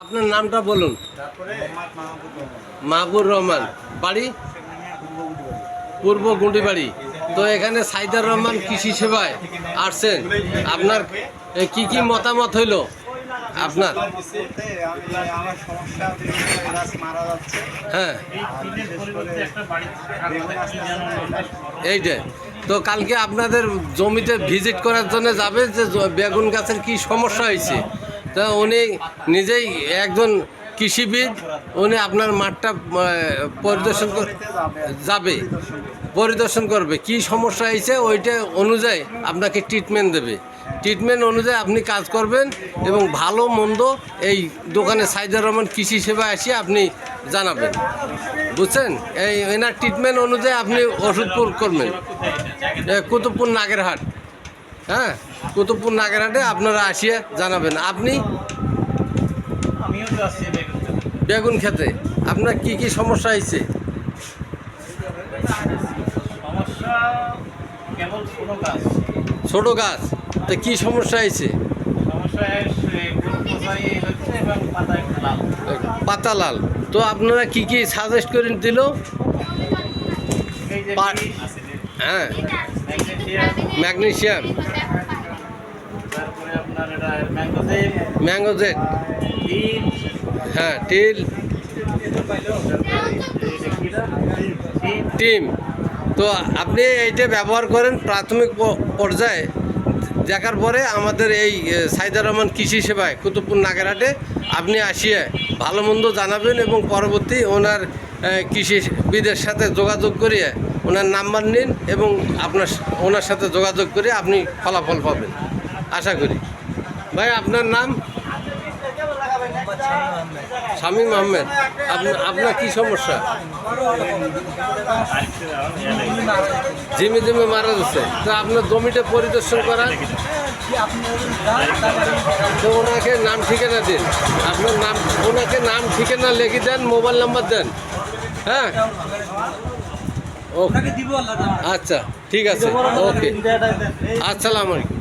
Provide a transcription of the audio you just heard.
আপনার নামটা বলুন। মাহবুর রহমান, বাড়ি পূর্ব গুন্ডিবাড়ি। তো এখানে সাইদার রহমান কৃষি সেবায় আসছেন, আপনার কি কি মতামত হইল আপনার? হ্যাঁ, এইটা তো কালকে আপনাদের জমিতে ভিজিট করার জন্য যাবে যে বেগুন গাছের কি সমস্যা হয়েছে। তা উনি নিজেই একজন কৃষিবিদ, উনি আপনার মাঠটা পরিদর্শন করবে কি সমস্যা হয়েছে, ওইটা অনুযায়ী আপনাকে ট্রিটমেন্ট দেবে। ট্রিটমেন্ট অনুযায়ী আপনি কাজ করবেন এবং ভালো মন্দ এই দোকানে সাইদার রহমান কৃষি সেবায় এসে আপনি জানাবেন, বুঝছেন? এই এনার ট্রিটমেন্ট অনুযায়ী আপনি ওষুধ প্রয়োগ করবেন। কুতুবপুর নাগেরহাট, হ্যাঁ, কুতুবপুর নাগেরহাটে আপনারা আসিয়ে জানাবেন। আপনি বেগুন খেতে আপনার কি কি সমস্যা হয়েছে? ছোট গাছ, তো কি সমস্যা হয়েছে? পাতা লাল। তো আপনারা কি কি সাজেস্ট করে দিল? হ্যাঁ, ম্যাগনেসিয়াম, ম্যাঙ্গোজেট, হ্যাঁ, টিল, টিম। তো আপনি এইটা ব্যবহার করেন প্রাথমিক পর্যায়ে, দেখার পরে আমাদের এই সাইদার রহমান কৃষি সেবায় কুতুবপুর নাগেরহাটে আপনি আসিয়ে ভালো মন্দ জানাবেন এবং পরবর্তী ওনার কৃষিবিদের সাথে যোগাযোগ করিয়ে ওনার নাম্বার নিন এবং ওনার সাথে যোগাযোগ করে আপনি ফলাফল পাবেন আশা করি। ভাই, আপনার নাম? শামীম আহমেদ। আপনার কি সমস্যা? জিমে জিমে মারা যাচ্ছে। তো আপনার জমিটা পরিদর্শন করার, তো ওনাকে নাম ঠিকানা দিন। আপনার নাম, ওনাকে নাম ঠিকানা লিখে দেন, মোবাইল নাম্বার দেন। হ্যাঁ, ওকে, আচ্ছা, ঠিক আছে, ওকে, আসসালামু আলাইকুম।